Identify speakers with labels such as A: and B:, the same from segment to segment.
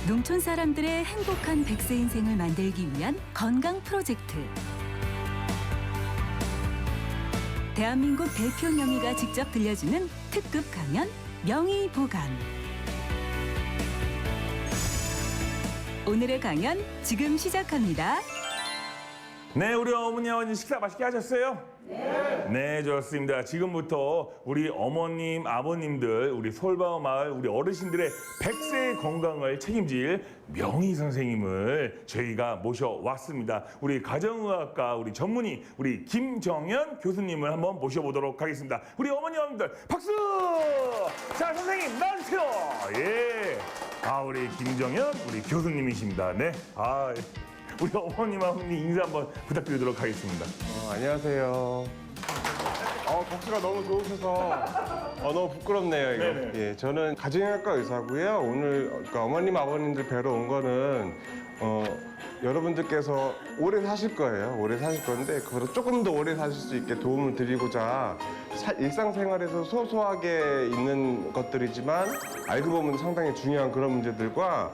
A: 농촌 사람들의 행복한 100세 인생을 만들기 위한 건강 프로젝트. 대한민국 대표 명의가 직접 들려주는 특급 강연 명의보감. 오늘의 강연 지금 시작합니다.
B: 네, 우리 어머니 아버님 식사 맛있게 하셨어요? 네, 좋습니다. 지금부터 우리 어머님, 아버님들, 우리 솔바오 마을 우리 어르신들의 100세의 건강을 책임질 명의 선생님을 저희가 모셔왔습니다. 우리 가정의학과 우리 전문의 우리 김정현 교수님을 한번 모셔보도록 하겠습니다. 우리 어머니, 아버님들 박수! 자, 선생님 나와주세요. 예. 우리 김정현 우리 교수님이십니다. 네. 우리 어머님, 아버님 인사 한번 부탁드리도록 하겠습니다.
C: 안녕하세요. 박수가 너무 좋으셔서 너무 부끄럽네요, 이거.
B: 네네.
C: 예, 저는 가정의학과 의사고요. 오늘 그러니까 어머님, 아버님들 뵈러 온 거는 여러분들께서 오래 사실 거예요. 오래 사실 건데 그거를 조금 더 오래 사실 수 있게 도움을 드리고자 일상생활에서 소소하게 있는 것들이지만 알고 보면 상당히 중요한 그런 문제들과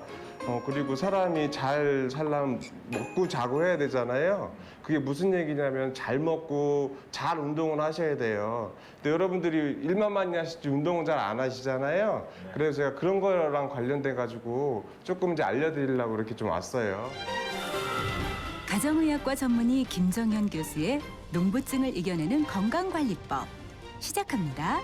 C: 그리고 사람이 잘 살려면 먹고 자고 해야 되잖아요. 그게 무슨 얘기냐면 잘 먹고 잘 운동을 하셔야 돼요. 근데 여러분들이 일만 많이 하시지 운동은 잘 안 하시잖아요. 그래서 제가 그런 거랑 관련돼 가지고 조금 이제 알려드리려고 이렇게 좀 왔어요.
A: 가정의학과 전문의 김정현 교수의 농부증을 이겨내는 건강관리법 시작합니다.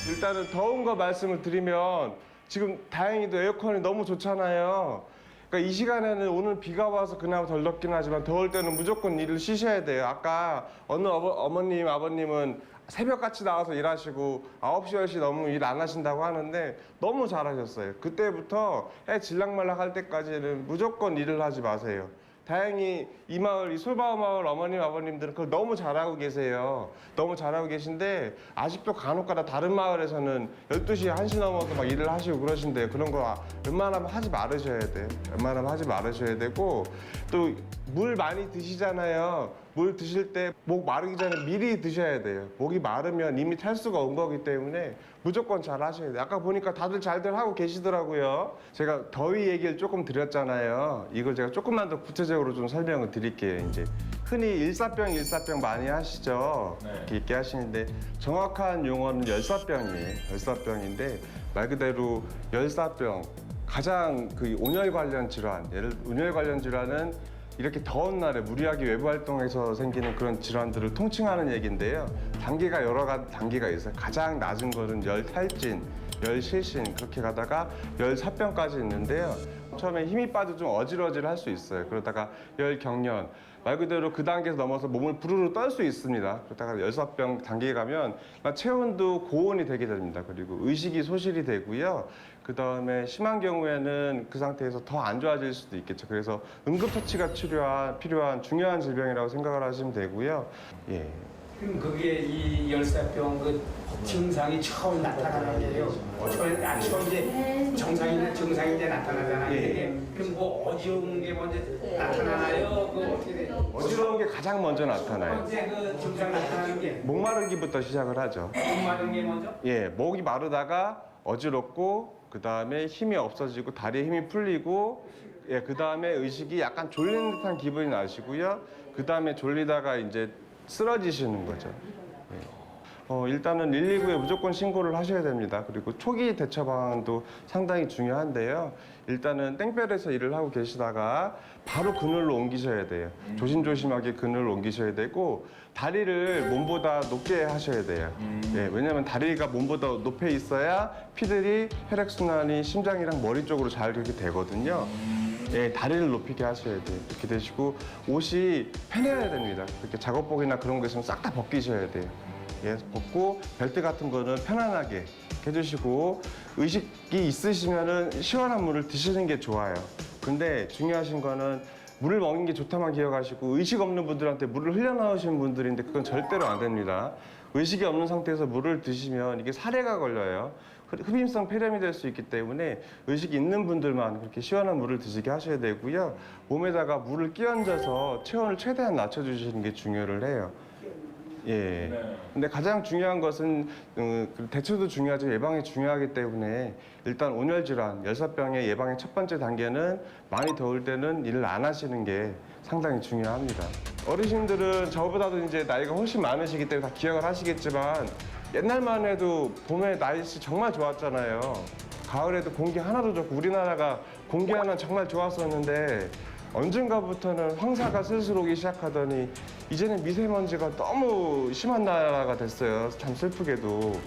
C: 일단은 더운 거 말씀을 드리면 지금 다행히도 에어컨이 너무 좋잖아요. 그러니까 이 시간에는 오늘 비가 와서 그나마 덜 덥긴 하지만 더울 때는 무조건 일을 쉬셔야 돼요. 아까 어느 어머님, 아버님은 새벽같이 나와서 일하시고 9시, 10시 너무 일 안 하신다고 하는데 너무 잘하셨어요. 그때부터 해 질락말락 할 때까지는 무조건 일을 하지 마세요. 다행히 이 마을, 이 솔바오 마을 어머님, 아버님들은 그걸 너무 잘하고 계세요. 너무 잘하고 계신데 아직도 간혹가다 다른 마을에서는 12시, 1시 넘어서 막 일을 하시고 그러신데요. 그런 거 웬만하면 하지 말으셔야 돼요. 웬만하면 하지 말으셔야 되고 또 물 많이 드시잖아요. 물 드실 때 목 마르기 전에 미리 드셔야 돼요. 목이 마르면 이미 탈수가 온 거기 때문에 무조건 잘 하셔야 돼요. 아까 보니까 다들 잘들 하고 계시더라고요. 제가 더위 얘기를 조금 드렸잖아요. 이걸 제가 조금만 더 구체적으로 좀 설명을 드릴게요. 이제 흔히 일사병 많이 하시죠. 이렇게 하시는데 정확한 용어는 열사병이에요. 열사병인데 말 그대로 열사병 가장 그 온열 관련 질환, 온열 관련 질환은 이렇게 더운 날에 무리하게 외부 활동에서 생기는 그런 질환들을 통칭하는 얘기인데요. 단계가 여러 가지 단계가 있어요. 가장 낮은 거는 열탈진, 열실신 그렇게 가다가 열사병까지 있는데요. 처음에 힘이 빠져 좀 어질어질할 수 있어요. 그러다가 열경련 말 그대로 그 단계에서 넘어서 몸을 부르르 떨 수 있습니다. 그러다가 열사병 단계에 가면 체온도 고온이 되게 됩니다. 그리고 의식이 소실이 되고요. 그 다음에 심한 경우에는 그 상태에서 더 안 좋아질 수도 있겠죠. 그래서 응급처치가 필요한 중요한 질병이라고 생각을 하시면 되고요. 예.
D: 그럼 거기에 이 열사병 그 증상이 처음 나타나는 게요. 처음 이제 증상이 이제 나타나잖아요.
C: 예.
D: 그럼 뭐 어지러운 게 먼저 나타나나요? 그 어떻게 돼요?
C: 어지러운 게 가장 먼저 나타나요.
D: 첫 번째 그 증상 나타나는 게
C: 목마르기부터 시작을 하죠.
D: 목 마른 게 먼저?
C: 예, 목이 마르다가 어지럽고 그 다음에 힘이 없어지고 다리에 힘이 풀리고 예, 그 다음에 의식이 약간 졸리는 듯한 기분이 나시고요. 그 다음에 졸리다가 이제 쓰러지시는 거죠. 일단은 119에 무조건 신고를 하셔야 됩니다. 그리고 초기 대처 방안도 상당히 중요한데요. 일단은 땡볕에서 일을 하고 계시다가 바로 그늘로 옮기셔야 돼요. 조심조심하게 그늘로 옮기셔야 되고 다리를 몸보다 높게 하셔야 돼요. 예, 왜냐하면 다리가 몸보다 높에 있어야 피들이 혈액순환이 심장이랑 머리 쪽으로 잘 그렇게 되거든요. 예, 다리를 높이게 하셔야 돼요. 이렇게 되시고 옷이 편해야 됩니다. 이렇게 작업복이나 그런 거 있으면 싹 다 벗기셔야 돼요. 예, 벗고 벨트 같은 거는 편안하게 해주시고 의식이 있으시면은 시원한 물을 드시는 게 좋아요. 근데 중요하신 거는 물을 먹는 게 좋다만 기억하시고 의식 없는 분들한테 물을 흘려넣으시는 분들인데 그건 절대로 안 됩니다. 의식이 없는 상태에서 물을 드시면 이게 사례가 걸려요. 흡임성 폐렴이 될 수 있기 때문에 의식이 있는 분들만 그렇게 시원한 물을 드시게 하셔야 되고요. 몸에다가 물을 끼얹어서 체온을 최대한 낮춰주시는 게 중요를 해요. 예.
B: 네.
C: 근데 가장 중요한 것은 그 대처도 중요하지만 예방이 중요하기 때문에 일단 온열 질환, 열사병의 예방의 첫 번째 단계는 많이 더울 때는 일을 안 하시는 게 상당히 중요합니다. 어르신들은 저보다도 이제 나이가 훨씬 많으시기 때문에 다 기억을 하시겠지만 옛날만 해도 봄에 날씨 정말 좋았잖아요. 가을에도 공기 하나도 좋고 우리나라가 공기 하나 정말 좋았었는데 언젠가부터는 황사가 슬슬 오기 시작하더니 이제는 미세먼지가 너무 심한 나라가 됐어요. 참 슬프게도.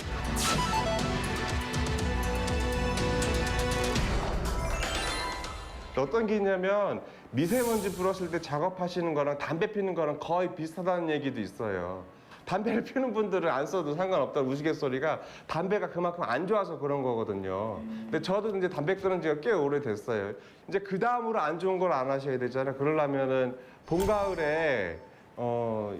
C: 어떤 게 있냐면 미세먼지 불었을 때 작업하시는 거랑 담배 피는 거랑 거의 비슷하다는 얘기도 있어요. 담배를 피우는 분들은 안 써도 상관없다는 우스갯소리가 담배가 그만큼 안 좋아서 그런 거거든요. 근데 저도 이제 담배 끊은 지가 꽤 오래됐어요. 이제 그 다음으로 안 좋은 걸 안 하셔야 되잖아요. 그러려면은 봄, 가을에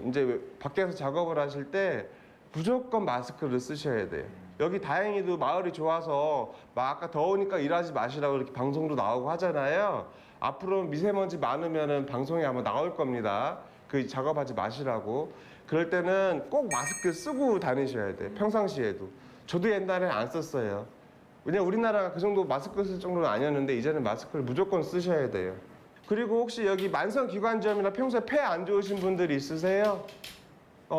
C: 이제 밖에서 작업을 하실 때 무조건 마스크를 쓰셔야 돼요. 여기 다행히도 마을이 좋아서 막 아까 더우니까 일하지 마시라고 이렇게 방송도 나오고 하잖아요. 앞으로 미세먼지 많으면은 방송에 아마 나올 겁니다. 그 작업하지 마시라고. 그럴 때는 꼭 마스크 쓰고 다니셔야 돼요. 평상시에도. 저도 옛날에 안 썼어요. 왜냐면 우리나라가 그 정도 마스크 쓸 정도는 아니었는데 이제는 마스크를 무조건 쓰셔야 돼요. 그리고 혹시 여기 만성기관지염이나 평소에 폐 안 좋으신 분들이 있으세요?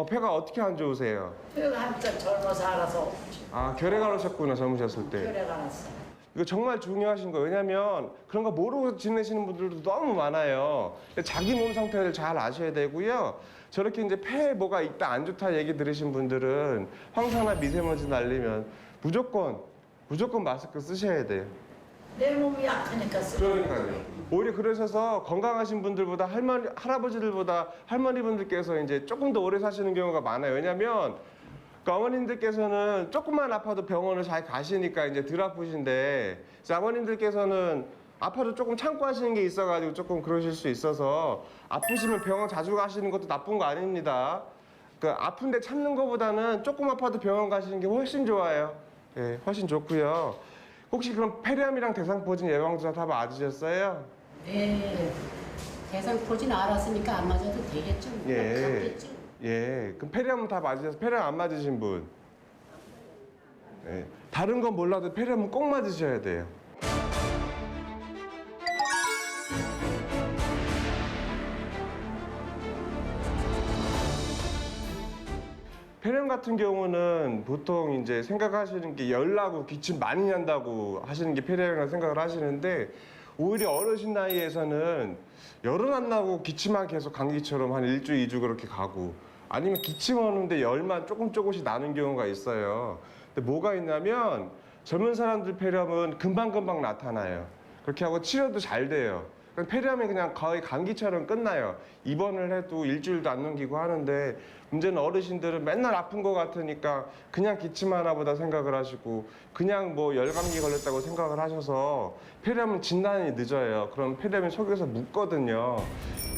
C: 폐가 어떻게 안 좋으세요?
E: 뼈가 한참 젊어서 알아서
C: 아, 결핵 앓으셨구나, 젊으셨을 때.
E: 뼈가 났어.
C: 이거 정말 중요하신 거예요. 왜냐면 그런 거 모르고 지내시는 분들도 너무 많아요. 자기 몸 상태를 잘 아셔야 되고요. 저렇게 이제 폐에 뭐가 있다 안 좋다 얘기 들으신 분들은 황사나 미세먼지 날리면 무조건 마스크 쓰셔야 돼요.
E: 내 몸이 약하니까 쓰.
C: 그러니까요. 오히려 그러셔서 건강하신 분들보다 할아버지들보다 할머니분들께서 이제 조금 더 오래 사시는 경우가 많아요. 왜냐면 그 어머님들께서는 조금만 아파도 병원을 잘 가시니까 이제 덜 아프신데 이제 아버님들께서는 아파도 조금 참고 하시는 게 있어가지고 조금 그러실 수 있어서 아프시면 병원 자주 가시는 것도 나쁜 거 아닙니다. 그 아픈데 참는 것보다는 조금 아파도 병원 가시는 게 훨씬 좋아요. 예, 훨씬 좋고요. 혹시 그럼 폐렴이랑 대상포진 예방주사 다 맞으셨어요?
F: 네. 대상포진 알았으니까 안 맞아도 되겠죠. 뭐.
C: 예.
F: 같겠죠.
C: 예. 그럼 폐렴은 다 맞으셨어요? 폐렴 안 맞으신 분? 예. 다른 건 몰라도 폐렴은 꼭 맞으셔야 돼요. 폐렴 같은 경우는 보통 이제 생각하시는 게 열나고 기침 많이 난다고 하시는 게 폐렴이라고 생각을 하시는데 오히려 어르신 나이에서는 열은 안 나고 기침만 계속 감기처럼 한 1주, 2주 그렇게 가고 아니면 기침 오는데 열만 조금씩 나는 경우가 있어요. 근데 뭐가 있냐면 젊은 사람들 폐렴은 금방금방 나타나요. 그렇게 하고 치료도 잘 돼요. 폐렴이 그냥 거의 감기처럼 끝나요. 입원을 해도 일주일도 안 넘기고 하는데 문제는 어르신들은 맨날 아픈 것 같으니까 그냥 기침 하나 보다 생각을 하시고 그냥 뭐 열감기 걸렸다고 생각을 하셔서 폐렴은 진단이 늦어요. 그럼 폐렴이 속에서 묻거든요.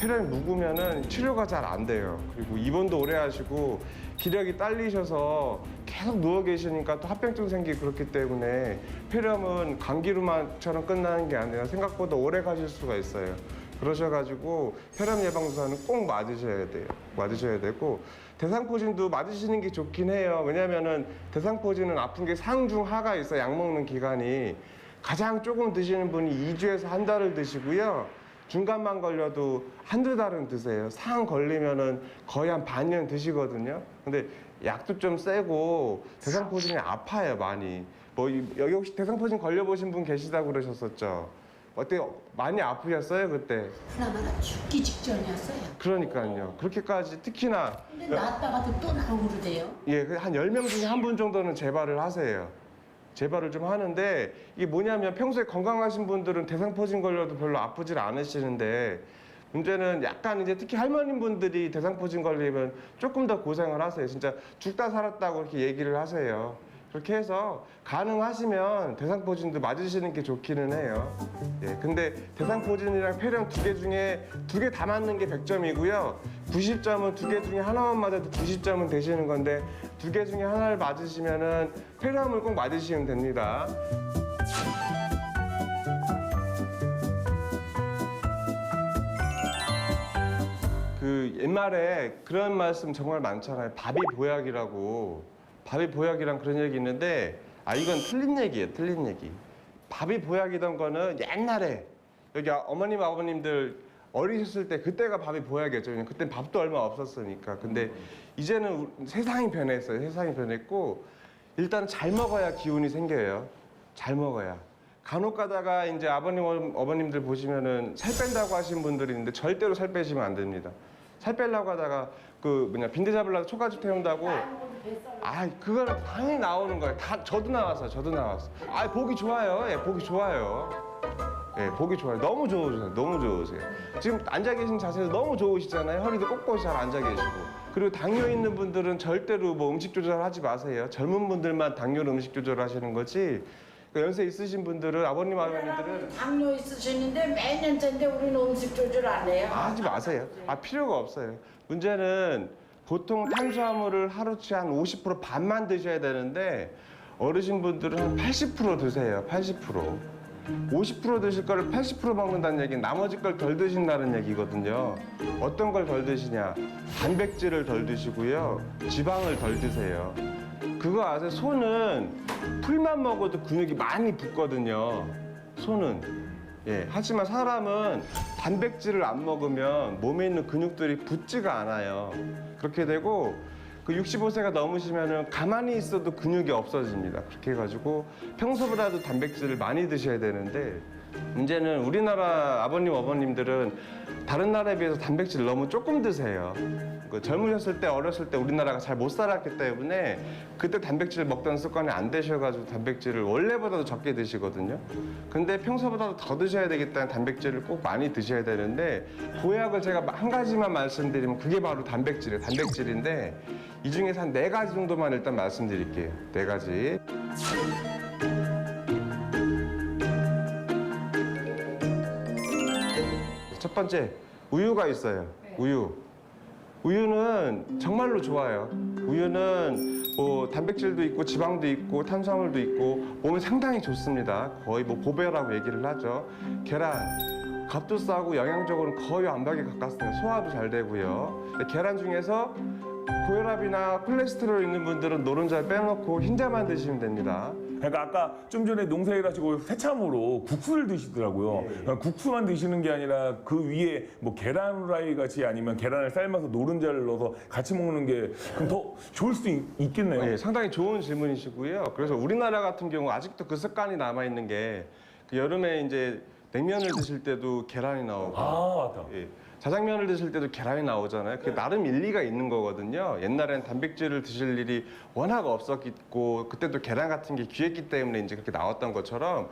C: 폐렴이 묵으면은 치료가 잘 안 돼요. 그리고 입원도 오래 하시고 기력이 딸리셔서 계속 누워 계시니까 또 합병증 생기고 그렇기 때문에 폐렴은 감기로만처럼 끝나는 게 아니라 생각보다 오래 가실 수가 있어요. 그러셔가지고 폐렴 예방주사는 꼭 맞으셔야 돼요. 맞으셔야 되고 대상포진도 맞으시는 게 좋긴 해요. 왜냐면은 대상포진은 아픈 게 상, 중, 하가 있어 약 먹는 기간이 가장 조금 드시는 분이 2주에서 한 달을 드시고요. 중간만 걸려도 한두 달은 드세요. 상 걸리면은 거의 한 반년 드시거든요. 근데 약도 좀 세고 대상포진이 아파요, 많이. 뭐 여기 혹시 대상포진 걸려보신 분 계시다고 그러셨었죠? 어때요? 많이 아프셨어요, 그때?
F: 하나하나 죽기 직전이었어요.
C: 그러니까요. 그렇게까지 특히나
F: 근데 낫다가도 또 나오고 그러대요.
C: 예, 한 10명 중에 한 분 정도는 재발을 하세요. 재발을 좀 하는데 이게 뭐냐면 평소에 건강하신 분들은 대상포진 걸려도 별로 아프질 않으시는데 문제는 약간 이제 특히 할머님분들이 대상포진 걸리면 조금 더 고생을 하세요. 진짜 죽다 살았다고 이렇게 얘기를 하세요. 그렇게 해서 가능하시면 대상포진도 맞으시는 게 좋기는 해요. 예, 근데 대상포진이랑 폐렴 두 개 중에 두 개 다 맞는 게 100점이고요. 90점은 두 개 중에 하나만 맞아도 90점은 되시는 건데 두 개 중에 하나를 맞으시면은 폐렴을 꼭 맞으시면 됩니다. 그 그 옛말에 그런 말씀 정말 많잖아요. 밥이 보약이라고. 밥이 보약이란 그런 얘기 있는데 이건 틀린 얘기예요. 틀린 얘기. 밥이 보약이던 거는 옛날에 여기 어머님 아버님들 어리셨을 때 그때가 밥이 보약이었죠. 왜냐면 그때 밥도 얼마 없었으니까. 근데 이제는 세상이 변했어요. 세상이 변했고 일단 잘 먹어야 기운이 생겨요. 잘 먹어야. 간혹 가다가 이제 아버님 어머님들 보시면은 살 뺀다고 하신 분들이 있는데 절대로 살 빼시면 안 됩니다. 살 빼려고 하다가 빈대 잡으려고 초가집 태운다고 그거는 당연히 나오는 거예요. 다 저도 나왔어요. 보기 좋아요. 예, 보기 좋아요. 예, 보기 좋아요. 너무 좋으세요. 너무 좋으세요. 지금 앉아 계신 자세도 너무 좋으시잖아요. 허리도 꼿꼿이 잘 앉아 계시고. 그리고 당뇨 있는 분들은 절대로 뭐 음식 조절하지 마세요. 젊은 분들만 당뇨 음식 조절하시는 거지. 그러니까 연세 있으신 분들은 아버님 아버님들은
E: 당뇨 있으시는데 매년째인데 우리는 음식 조절 안 해요.
C: 하지 마세요. 필요가 없어요. 문제는 보통 탄수화물을 하루치 한 50% 반만 드셔야 되는데 어르신분들은 한 80% 드세요. 80%. 50% 드실 거를 80% 먹는다는 얘기는 나머지 걸 덜 드신다는 얘기거든요. 어떤 걸 덜 드시냐? 단백질을 덜 드시고요. 지방을 덜 드세요. 그거 아세요? 소는 풀만 먹어도 근육이 많이 붙거든요. 소는. 예. 하지만 사람은 단백질을 안 먹으면 몸에 있는 근육들이 붙지가 않아요. 그렇게 되고 65세가 넘으시면은 가만히 있어도 근육이 없어집니다. 그렇게 해가지고 평소보다도 단백질을 많이 드셔야 되는데 문제는 우리나라 아버님 어머님들은 다른 나라에 비해서 단백질을 너무 조금 드세요. 젊으셨을 때 어렸을 때 우리나라가 잘 못 살았기 때문에 그때 단백질을 먹던 습관이 안 되셔가지고 단백질을 원래보다도 적게 드시거든요. 근데 평소보다도 더 드셔야 되겠다는 단백질을 꼭 많이 드셔야 되는데 보약을 제가 한 가지만 말씀드리면 그게 바로 단백질이에요. 단백질인데 이 중에서 한 4가지 정도만 일단 말씀드릴게요. 4가지. 첫 번째, 우유가 있어요. 우유. 우유는 정말로 좋아요. 우유는 뭐 단백질도 있고 지방도 있고 탄수화물도 있고 몸에 상당히 좋습니다. 거의 뭐 보배라고 얘기를 하죠. 계란, 값도 싸고 영양적으로는 거의 완벽에 가깝습니다. 소화도 잘 되고요. 계란 중에서 고혈압이나 콜레스테롤 있는 분들은 노른자를 빼놓고 흰자만 드시면 됩니다.
B: 그러니까 아까 좀 전에 농사일 하시고 새참으로 국수를 드시더라고요. 그러니까 국수만 드시는 게 아니라 그 위에 뭐 계란 후라이 같이 아니면 계란을 삶아서 노른자를 넣어서 같이 먹는 게 그럼 더 좋을 수도 있겠네요.
C: 네, 상당히 좋은 질문이시고요. 그래서 우리나라 같은 경우 아직도 그 습관이 남아 있는 게 그 여름에 이제 냉면을 드실 때도 계란이 나오고
B: 맞다.
C: 예, 자장면을 드실 때도 계란이 나오잖아요. 그게 나름 일리가 있는 거거든요. 옛날엔 단백질을 드실 일이 워낙 없었고 그때도 계란 같은 게 귀했기 때문에 이제 그렇게 나왔던 것처럼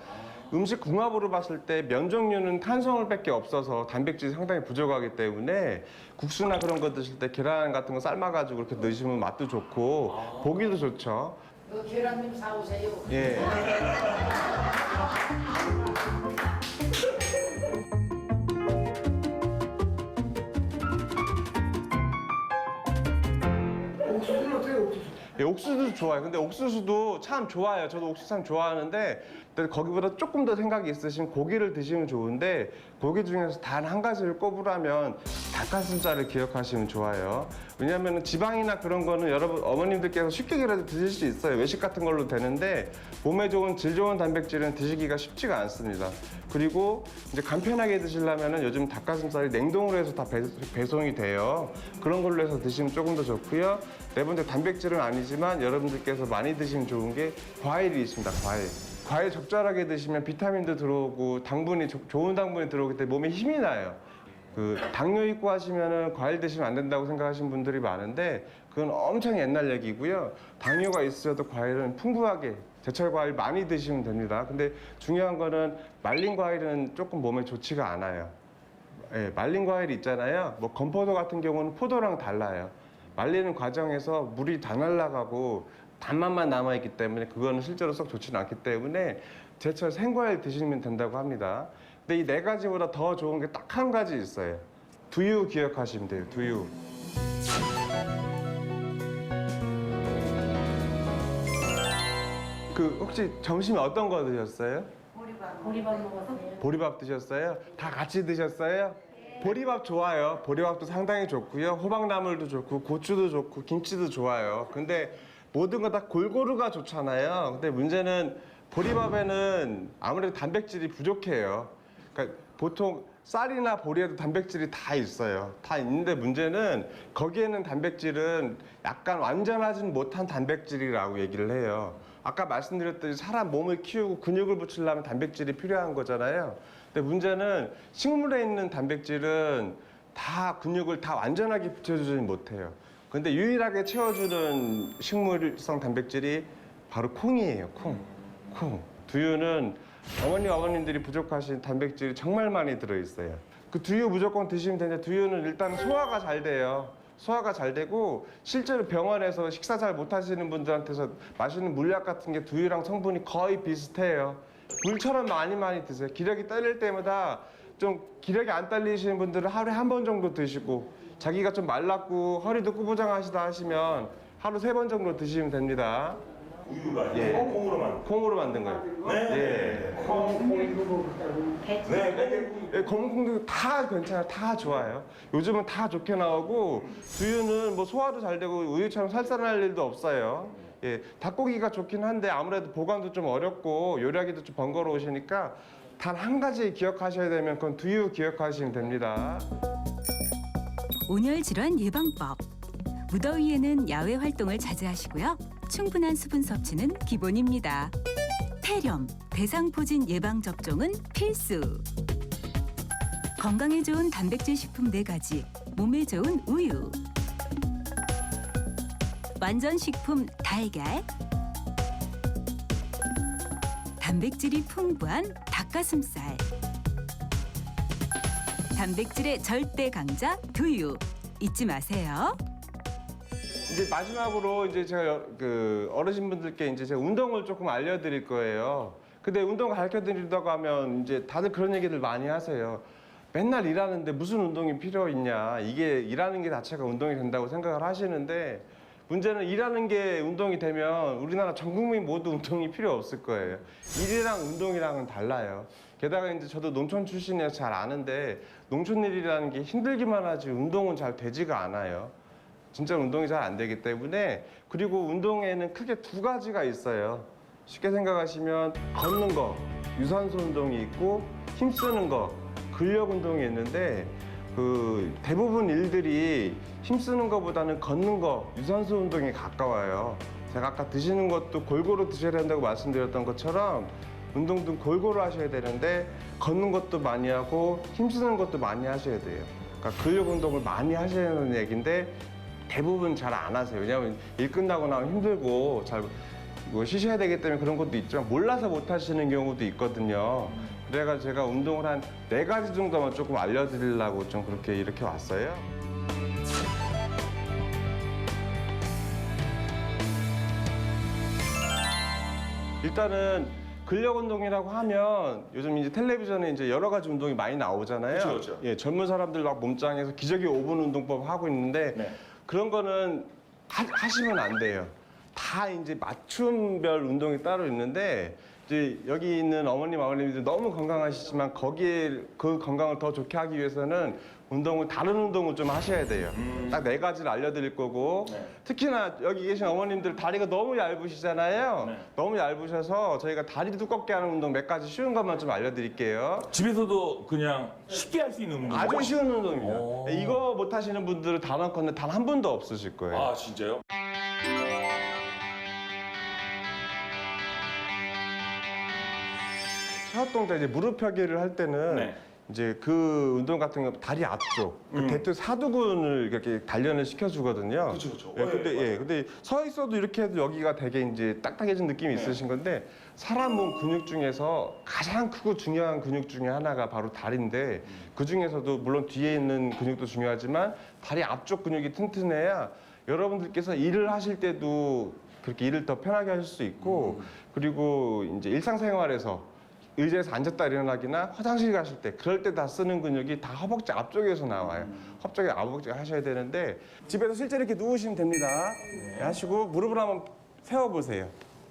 C: 음식 궁합으로 봤을 때 면 종류는 탄수화물밖에 없어서 단백질이 상당히 부족하기 때문에 국수나 그런 거 드실 때 계란 같은 거 삶아가지고 이렇게 드시면 맛도 좋고 보기도 좋죠.
E: 계란 좀 사오세요.
C: 예. 예, 옥수수도 좋아요. 근데 옥수수도 참 좋아요. 저도 옥수수 참 좋아하는데 근데 거기보다 조금 더 생각이 있으신 고기를 드시면 좋은데 고기 중에서 단 한 가지를 꼽으라면 닭가슴살을 기억하시면 좋아요. 왜냐하면 지방이나 그런 거는 여러분 어머님들께서 쉽게라도 드실 수 있어요. 외식 같은 걸로 되는데 몸에 좋은 질 좋은 단백질은 드시기가 쉽지가 않습니다. 그리고 이제 간편하게 드시려면은 요즘 닭가슴살이 냉동으로 해서 다 배송이 돼요. 그런 걸로 해서 드시면 조금 더 좋고요. 네 번째 단백질은 아니지만 여러분들께서 많이 드시면 좋은 게 과일이 있습니다. 과일 적절하게 드시면 비타민도 들어오고 당분이 좋은 당분이 들어오기 때문에 몸에 힘이 나요. 당뇨 있고 하시면은 과일 드시면 안 된다고 생각하시는 분들이 많은데 그건 엄청 옛날 얘기고요. 당뇨가 있으셔도 과일은 풍부하게 제철 과일 많이 드시면 됩니다. 근데 중요한 거는 말린 과일은 조금 몸에 좋지가 않아요. 예, 말린 과일 있잖아요. 뭐 건포도 같은 경우는 포도랑 달라요. 말리는 과정에서 물이 다 날아가고 단맛만 남아있기 때문에 그거는 실제로 썩 좋지는 않기 때문에 제철 생과일 드시면 된다고 합니다. 근데 이 4가지보다 더 좋은 게 딱 한 가지 있어요. 두유 기억하시면 돼요. 두유. 혹시 점심에 어떤 거 드셨어요?
F: 보리밥 먹었어요.
C: 보리밥 드셨어요? 다 같이 드셨어요? 보리밥 좋아요. 보리밥도 상당히 좋고요. 호박나물도 좋고 고추도 좋고 김치도 좋아요. 근데 모든 거 다 골고루가 좋잖아요. 근데 문제는 보리밥에는 아무래도 단백질이 부족해요. 그러니까 보통 쌀이나 보리에도 단백질이 다 있어요. 다 있는데 문제는 거기에는 단백질은 약간 완전하진 못한 단백질이라고 얘기를 해요. 아까 말씀드렸듯이 사람 몸을 키우고 근육을 붙이려면 단백질이 필요한 거잖아요. 근데 문제는 식물에 있는 단백질은 다 근육을 다 완전하게 붙여주지는 못해요. 근데 유일하게 채워주는 식물성 단백질이 바로 콩이에요. 콩. 두유는 어머님들이 부족하신 단백질이 정말 많이 들어있어요. 그 두유 무조건 드시면 되는데 두유는 일단 소화가 잘 돼요. 소화가 잘 되고 실제로 병원에서 식사 잘 못하시는 분들한테서 마시는 물약 같은 게 두유랑 성분이 거의 비슷해요. 물처럼 많이 드세요. 기력이 딸릴 때마다 좀 기력이 안 딸리시는 분들은 하루에 한 번 정도 드시고 자기가 좀 말랐고 허리도 꾸부장하시다 하시면 하루 3번 정도 드시면 됩니다.
B: 우유가
C: 예.
B: 콩으로만.
C: 콩으로 만든 거예요.
B: 네.
C: 네, 검은 콩도 다 괜찮아요. 다 좋아요. 요즘은 다 좋게 나오고 두유는 뭐 소화도 잘 되고 우유처럼 살살할 일도 없어요. 예, 닭고기가 좋긴 한데 아무래도 보관도 좀 어렵고 요리하기도 좀 번거로우시니까 단 한 가지 기억하셔야 되면 그건 두유 기억하시면 됩니다.
A: 온열 질환 예방법. 무더위에는 야외 활동을 자제하시고요. 충분한 수분 섭취는 기본입니다. 폐렴, 대상포진 예방 접종은 필수. 건강에 좋은 단백질 식품 4가지, 몸에 좋은 우유. 완전 식품 달걀. 단백질이 풍부한 닭가슴살. 단백질의 절대 강자 두유. 잊지 마세요.
C: 이제 마지막으로 이제 제가 그 어르신분들께 이제 제가 운동을 조금 알려드릴 거예요. 근데 운동 가르쳐드리다고 하면 이제 다들 그런 얘기들 많이 하세요. 맨날 일하는데 무슨 운동이 필요 있냐. 이게 일하는 게 자체가 운동이 된다고 생각을 하시는데 문제는 일하는 게 운동이 되면 우리나라 전 국민 모두 운동이 필요 없을 거예요. 일이랑 운동이랑은 달라요. 게다가 이제 저도 농촌 출신이어서 잘 아는데 농촌 일이라는 게 힘들기만 하지 운동은 잘 되지가 않아요. 진짜 운동이 잘 안 되기 때문에 그리고 운동에는 크게 2가지가 있어요. 쉽게 생각하시면 걷는 거, 유산소 운동이 있고 힘쓰는 거, 근력 운동이 있는데 그 대부분 일들이 힘쓰는 것보다는 걷는 거, 유산소 운동에 가까워요. 제가 아까 드시는 것도 골고루 드셔야 된다고 말씀드렸던 것처럼 운동도 골고루 하셔야 되는데 걷는 것도 많이 하고 힘쓰는 것도 많이 하셔야 돼요. 그러니까 근력 운동을 많이 하셔야 하는 얘기인데 대부분 잘 안 하세요. 왜냐하면 일 끝나고 나면 힘들고 잘 뭐 쉬셔야 되기 때문에 그런 것도 있지만 몰라서 못 하시는 경우도 있거든요. 그래가 제가 운동을 한 4가지 정도만 조금 알려드리려고 좀 그렇게 이렇게 왔어요. 일단은 근력 운동이라고 하면 요즘 이제 텔레비전에 이제 여러 가지 운동이 많이 나오잖아요.
B: 그렇죠.
C: 예, 젊은 사람들 막 몸짱에서 기저귀 5분 운동법 하고 있는데
B: 네.
C: 그런 거는 하시면 안 돼요. 다 이제 맞춤별 운동이 따로 있는데 이제 여기 있는 어머님, 아버님들 너무 건강하시지만 거기에 그 건강을 더 좋게 하기 위해서는 다른 운동을 좀 하셔야 돼요. 딱 4가지를 알려드릴 거고
B: 네.
C: 특히나 여기 계신 어머님들 다리가 너무 얇으시잖아요.
B: 네.
C: 너무 얇으셔서 저희가 다리 두껍게 하는 운동 몇 가지 쉬운 것만 좀 알려드릴게요.
B: 집에서도 그냥 쉽게 할 수 있는 운동.
C: 아주 쉬운 운동입니다.
B: 오.
C: 이거 못 하시는 분들은 단언컨대 단 한 분도 없으실 거예요.
B: 아, 진짜요?
C: 첫 동작 이제 무릎 펴기를 할 때는
B: 네.
C: 이제 그 운동 같은 거 다리 앞쪽 그 대퇴 사두근을 이렇게 단련을 시켜주거든요.
B: 그쵸.
C: 예, 근데 서 있어도 이렇게 해도 여기가 되게 이제 딱딱해진 느낌이 있으신 건데 사람 몸 근육 중에서 가장 크고 중요한 근육 중에 하나가 바로 다리인데 그 중에서도 물론 뒤에 있는 근육도 중요하지만 다리 앞쪽 근육이 튼튼해야 여러분들께서 일을 하실 때도 그렇게 일을 더 편하게 하실 수 있고 그리고 이제 일상생활에서 의자에서 앉았다 일어나기나 화장실 가실 때 그럴 때 다 쓰는 근육이 다 허벅지 앞쪽에서 나와요. 허벅지 앞쪽에 하셔야 되는데 집에서 실제로 이렇게 누우시면 됩니다. 네, 하시고 무릎을 한번 세워보세요.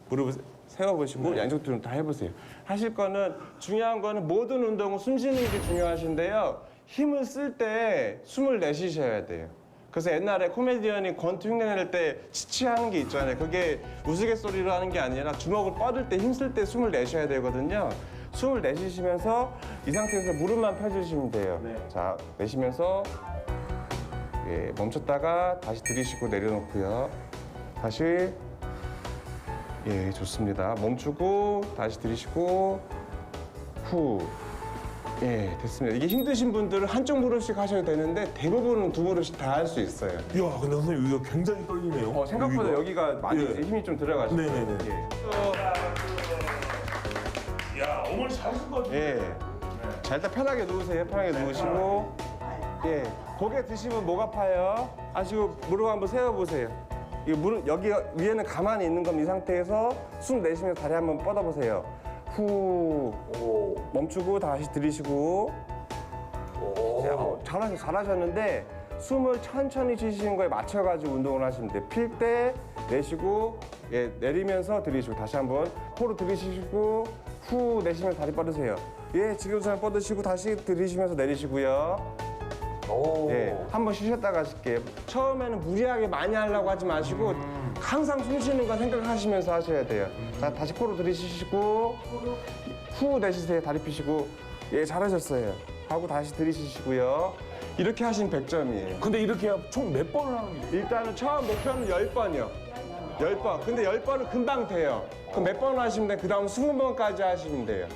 C: 무릎을 세워보시고 양쪽 뒤로 다 해보세요. 하실 거는 중요한 거는 모든 운동은 숨 쉬는 게 중요하신데요. 힘을 쓸 때 숨을 내쉬셔야 돼요. 그래서 옛날에 코미디언이 권투 흉내 낼 때 치치하는 게 있잖아요. 그게 우스갯소리로 하는 게 아니라 주먹을 뻗을 때 힘쓸 때 숨을 내셔야 되거든요. 숨을 내쉬시면서 이 상태에서 무릎만 펴주시면 돼요. 자, 내쉬면서 예, 멈췄다가 다시 들이쉬고 내려놓고요. 다시 예, 좋습니다. 멈추고 다시 들이쉬고 후. 예, 됐습니다. 이게 힘드신 분들은 한쪽 무릎씩 하셔도 되는데 대부분은 두 무릎씩 다 할 수 있어요.
B: 이야, 근데 선생님 여기가 굉장히 떨리네요.
C: 생각보다 여기가 많이
B: 예.
C: 힘이 좀 들어가시죠.
B: 네네네.
C: 예.
B: 야, 어머니 잘하실 것 같아요.
C: 예. 자, 일단 편하게 누우세요. 편하게 누우시고. 예. 고개 드시면 목 아파요. 하시고 무릎 한번 세워보세요. 이 무릎 여기 위에는 가만히 있는 겁니다. 이 상태에서 숨 내쉬면서 다리 한번 뻗어보세요. 후. 멈추고 다시 들이쉬고. 자, 잘하셨는데 숨을 천천히 쉬시는 거에 맞춰가지고 운동을 하시면 돼요. 필 때 내쉬고 예, 내리면서 들이쉬고 다시 한번 코로 들이쉬시고 후 내쉬면서 다리 뻗으세요. 예, 지금처럼 뻗으시고 다시 들이쉬면서 내리시고요. 예, 한번 쉬셨다가 하실게요. 처음에는 무리하게 많이 하려고 하지 마시고 항상 숨 쉬는 거 생각하시면서 하셔야 돼요. 자, 다시 코로 들이쉬시고 후 내쉬세요. 다리 펴시고 예, 잘하셨어요. 하고 다시 들이쉬시고요. 이렇게 하시면 100점이에요.
B: 근데 이렇게 총 몇 번을 하는 거예요?
C: 일단은 처음 목표는 10번이요. 10번. 근데 10번은 금방 돼요. 그럼 몇 번 하시면 돼요? 그 다음 20번까지 하시면 돼요.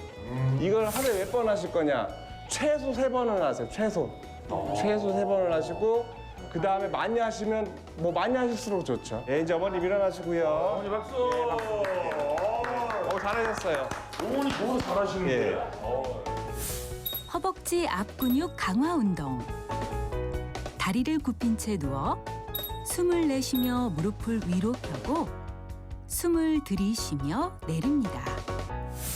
C: 이걸 하루에 몇 번 하실 거냐? 최소 3번은 하세요. 최소 3번을 하시고 그 다음에 많이 하시면 뭐 많이 하실수록 좋죠. 예, 이제 어머님 일어나시고요.
B: 어머니 박수.
C: 잘하셨어요.
B: 어머니 너무 잘하시는데.
C: 예.
A: 허벅지 앞 근육 강화 운동. 다리를 굽힌 채 누워 숨을 내쉬며 무릎을 위로 펴고 숨을 들이쉬며 내립니다.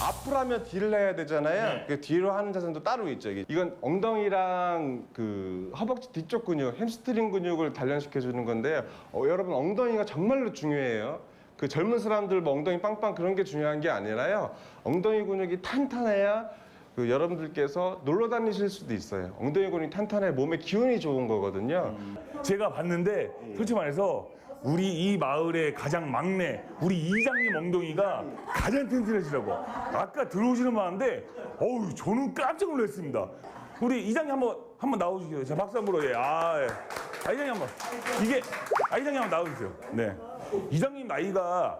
C: 앞으로 하면 뒤를 해야 되잖아요. 그 뒤로 하는 자세는 또 따로 있죠. 이건 엉덩이랑 그 허벅지 뒤쪽 근육, 햄스트링 근육을 단련시켜 주는 건데요. 여러분 엉덩이가 정말로 중요해요. 그 젊은 사람들 뭐 엉덩이 빵빵 그런 게 중요한 게 아니라요. 엉덩이 근육이 탄탄해야 그 여러분들께서 놀러 다니실 수도 있어요. 엉덩이 근육이 탄탄해야 몸에 기운이 좋은 거거든요.
B: 제가 봤는데 솔직히 말해서 우리 이 마을의 가장 막내 우리 이장님 엉덩이가 가장 튼튼해지라고 아까 들어오시는 봤는데 어우 저는 깜짝 놀랐습니다. 우리 이장님 한번 나오시죠. 자 박수 한번 불어요. 이장님 한번 이장님 한번 나오세요. 네. 이장님 나이가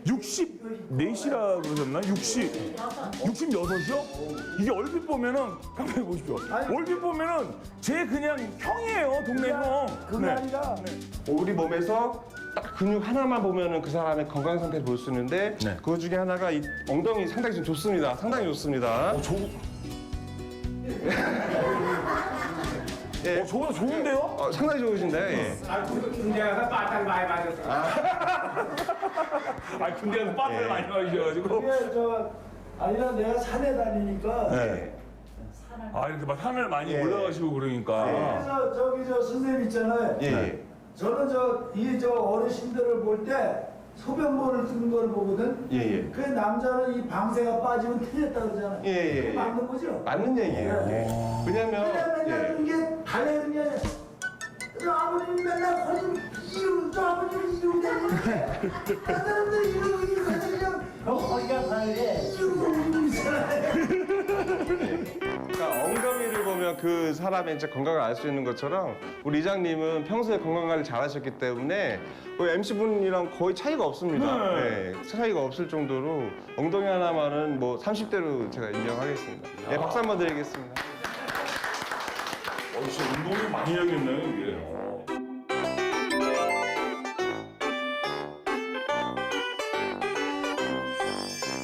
B: 64시라 그러셨나? 66이요? 이게 얼핏 보면은 깜빡이 보십시오. 얼핏 보면은 제 그냥 형이에요, 동네 형.
G: 그게 아니라
C: 우리 몸에서 딱 근육 하나만 보면은 그 사람의 건강 상태를 볼 수 있는데
B: 네.
C: 그 중에 하나가 이 엉덩이 상당히 좀 좋습니다. 상당히 좋습니다.
B: 저보다 좋은데요?
C: 상당히 좋으신데. 예.
D: 군대 가서 빠딱 많이 맞았어.
B: 군대 가서 빠트를 많이 마셔가지고.
G: 그게 아니라 내가 산에 다니니까
B: 네. 이렇게 막 산을 많이 올라가시고 그러니까.
G: 그래서 저기 선생님 있잖아요.
C: 예.
G: 저는 이 어르신들을 볼 때 소변본을 뜨는 걸 보거든.
C: 예.
G: 그 남자는 이 방세가 빠지면 틀렸다 그러잖아요.
C: 예.
G: 그거 맞는 거죠?
C: 맞는 얘기예요. 예. 왜냐면
G: 왜냐면 이게 달래는 게 아니라 아버님 맨날 허리 이러고 저 아버님 이러고 다니는데 사람들 이러고 그냥 허리가 가게 이러고 있잖아요.
C: 그러니까 엉덩이를 보면 그 사람의 이제 건강을 알 수 있는 것처럼 우리 이장님은 평소에 건강 관리 잘하셨기 때문에 MC분이랑 거의 차이가 없습니다. 네, 차이가 없을 정도로 엉덩이 하나만은 뭐 30대로 제가 인정하겠습니다. 네, 박수 한번 드리겠습니다.
B: 진짜 운동을 많이 해야겠네요, 이게.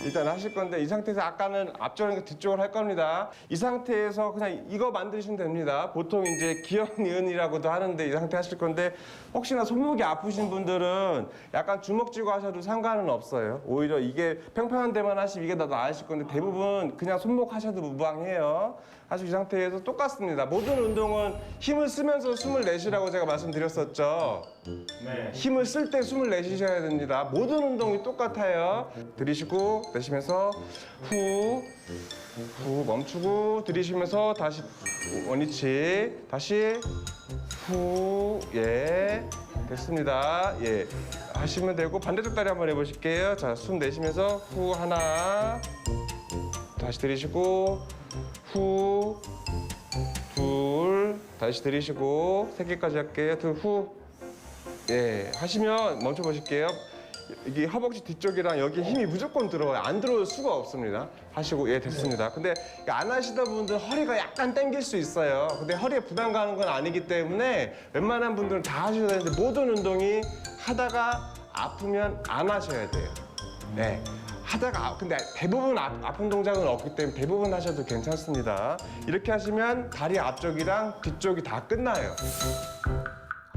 C: 일단 하실 건데 이 상태에서 아까는 앞쪽이니까 뒤쪽을 할 겁니다. 이 상태에서 그냥 이거 만드시면 됩니다. 보통 이제 기역 니은이라고도 하는데 이 상태 하실 건데 혹시나 손목이 아프신 분들은 약간 주먹 쥐고 하셔도 상관은 없어요. 오히려 이게 평평한 데만 하시면 이게 더 나으실 건데 대부분 그냥 손목 하셔도 무방해요. 하시고 이 상태에서 똑같습니다. 모든 운동은 힘을 쓰면서 숨을 내쉬라고 제가 말씀드렸었죠.
B: 네.
C: 힘을 쓸 때 숨을 내쉬셔야 됩니다. 모든 운동이 똑같아요. 들이쉬고 내쉬면서 후 멈추고 들이쉬면서 다시 원위치 다시 후 됐습니다. 하시면 되고 반대쪽 다리 한번 해보실게요. 자, 숨 내쉬면서 후 하나 다시 들이쉬고 후 둘 다시 들이쉬고 3개까지 할게요. 후 하시면 멈춰 보실게요. 이게 허벅지 뒤쪽이랑 여기 힘이 무조건 들어와요. 안 들어올 수가 없습니다. 하시고 됐습니다. 근데 안 하시다 분들 허리가 약간 당길 수 있어요. 근데 허리에 부담 가는 건 아니기 때문에 웬만한 분들은 다 하셔야 되는데 모든 운동이 하다가 아프면 안 하셔야 돼요. 하다가 근데 대부분 아픈 동작은 없기 때문에 대부분 하셔도 괜찮습니다. 이렇게 하시면 다리 앞쪽이랑 뒤쪽이 다 끝나요.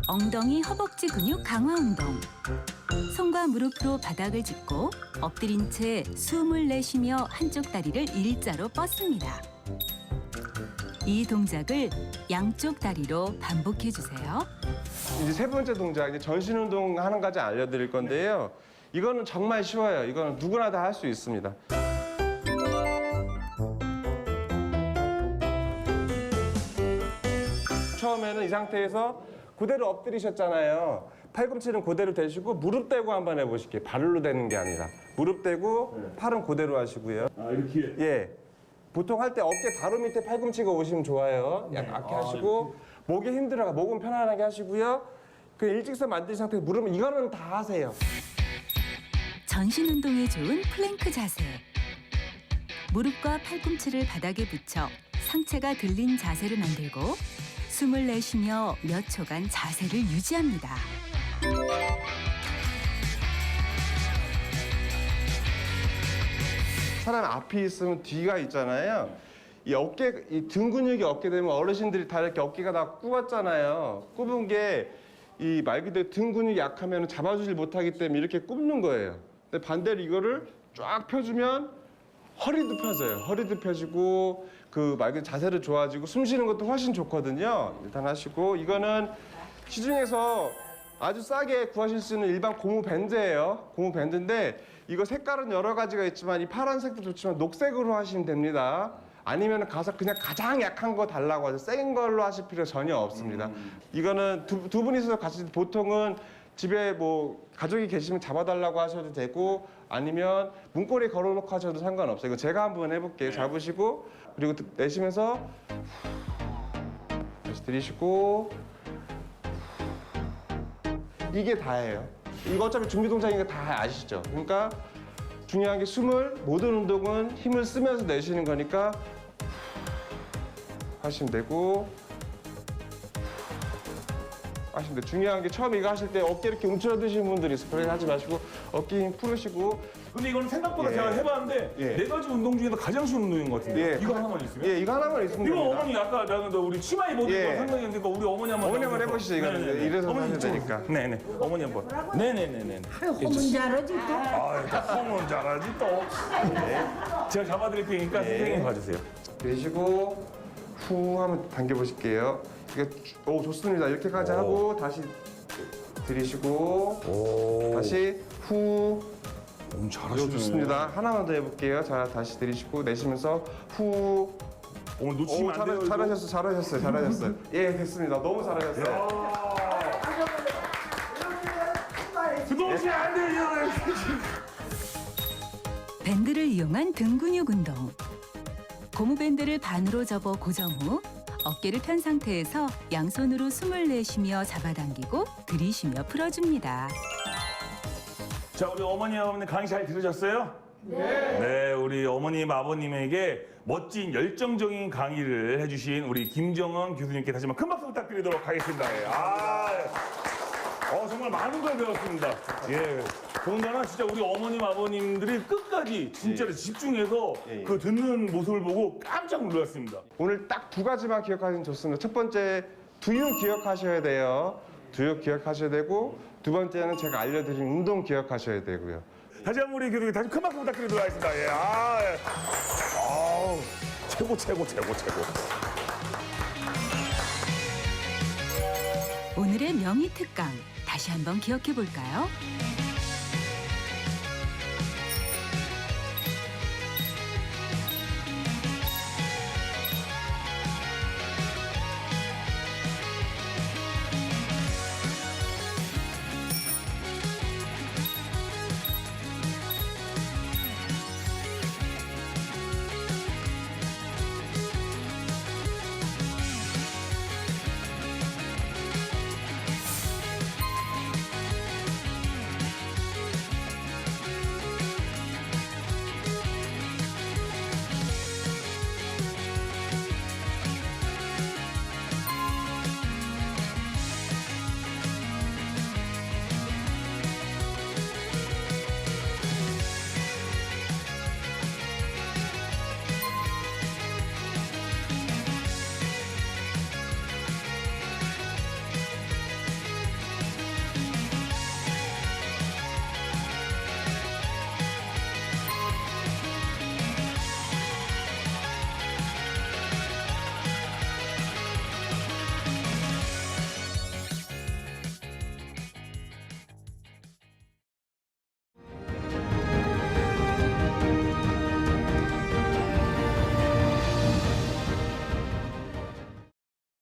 A: 엉덩이 허벅지 근육 강화 운동. 손과 무릎으로 바닥을 짚고 엎드린 채 숨을 내쉬며 한쪽 다리를 일자로 뻗습니다. 이 동작을 양쪽 다리로 반복해 주세요.
C: 이제 3번째 동작, 이제 전신 운동 하는 가지 알려드릴 건데요. 이거는 정말 쉬워요. 이거는 누구나 다 할 수 있습니다. 처음에는 이 상태에서 그대로 엎드리셨잖아요. 팔꿈치는 그대로 대시고 무릎 대고 한번 해보실게요. 발로 대는 게 아니라 무릎 대고 팔은 그대로 하시고요.
B: 이렇게.
C: 보통 할 때 어깨 바로 밑에 팔꿈치가 오시면 좋아요. 약게 하시고 목이 힘들어가 목은 편안하게 하시고요. 그 일직선 만드신 상태에서 무릎은 이거는 다 하세요.
A: 전신 운동에 좋은 플랭크 자세. 무릎과 팔꿈치를 바닥에 붙여 상체가 들린 자세를 만들고 숨을 내쉬며 몇 초간 자세를 유지합니다.
C: 사람 앞이 있으면 뒤가 있잖아요. 이 등 근육이 없게 되면 어르신들이 다 이렇게 어깨가 다 굽었잖아요. 굽은 게 이 말 그대로 등 근육이 약하면 잡아주질 못하기 때문에 이렇게 굽는 거예요. 근데 반대로 이거를 쫙 펴주면 허리도 펴져요. 허리도 펴지고 그 말 그대로 자세를 좋아지고 숨 쉬는 것도 훨씬 좋거든요. 일단 하시고 이거는 시중에서 아주 싸게 구하실 수 있는 일반 고무 밴드예요. 고무 밴드인데 이거 색깔은 여러 가지가 있지만 이 파란색도 좋지만 녹색으로 하시면 됩니다. 아니면 가서 그냥 가장 약한 거 달라고 하죠. 센 걸로 하실 필요 전혀 없습니다. 이거는 두 분이서 같이 보통은 집에 뭐 가족이 계시면 잡아달라고 하셔도 되고 아니면 문고리에 걸어놓고 하셔도 상관없어요. 이거 제가 한번 해볼게요. 잡으시고 그리고 내쉬면서 다시 들이쉬고 이게 다예요. 이거 어차피 준비 동작이니까 다 아시죠? 그러니까 중요한 게 모든 운동은 힘을 쓰면서 내쉬는 거니까 하시면 되고 하시면 돼요. 중요한 게 처음에 이거 하실 때 어깨 이렇게 움츠러드시는 분들이 있어요. 그렇게 하지 마시고 어깨 힘 풀으시고
B: 근데 이거는 생각보다 제가 해봤는데 4가지 운동 중에서 가장 쉬운 운동인 것 같은데 이거 하나만 있으면?
C: 이거 하나만 있으면
B: 이거
C: 됩니다.
B: 어머니 아까 나는 우리 치마 입어도 생각했는데 우리 어머니 한번
C: 어머니 한번 해보시죠. 이거는
B: 네네네.
C: 이래서
B: 어머니
C: 하셔야
B: 이쪽으로.
C: 되니까.
B: 네네 어머니 한번 네네네네
E: 호문 잘하지 또?
B: 홈은 잘하지 또 제가 잡아드릴 테니까 선생님 봐주세요.
C: 내쉬고 후 하면 당겨보실게요. 이게 좋습니다. 이렇게까지 하고 다시 들이쉬고 다시 후
B: 잘하시네.
C: 좋습니다. 하나만 더 해볼게요. 자, 다시 들이쉬고 내쉬면서 후.
B: 오늘 놓치면 안 돼요.
C: 잘하셨어요. 됐습니다. 너무 잘하셨어요.
B: 놓치면 안 돼요.
A: 밴드를 이용한 등 근육 운동. 고무밴드를 반으로 접어 고정 후 어깨를 편 상태에서 양손으로 숨을 내쉬며 잡아당기고 들이쉬며 풀어줍니다.
B: 자, 우리 어머니 아버님 강의 잘 들으셨어요? 네, 우리 어머님 아버님에게 멋진 열정적인 강의를 해주신 우리 김정은 교수님께 다시 한번 큰 박수 부탁드리도록 하겠습니다. 정말 많은 걸 배웠습니다. 더군다나 진짜 우리 어머님 아버님들이 끝까지 진짜로 집중해서 그 듣는 모습을 보고 깜짝 놀랐습니다.
C: 오늘 딱 2가지만 기억하시면 좋습니다. 첫 번째, 두유 기억하셔야 돼요. 두유 기억하셔야 되고 두 번째는 제가 알려드린 운동 기억하셔야 되고요.
B: 다시 한번 우리 교수님 다시 큰 박수 부탁드리도록 하겠습니다. 최고 최고 최고 최고.
A: 오늘의 명의 특강 다시 한번 기억해 볼까요?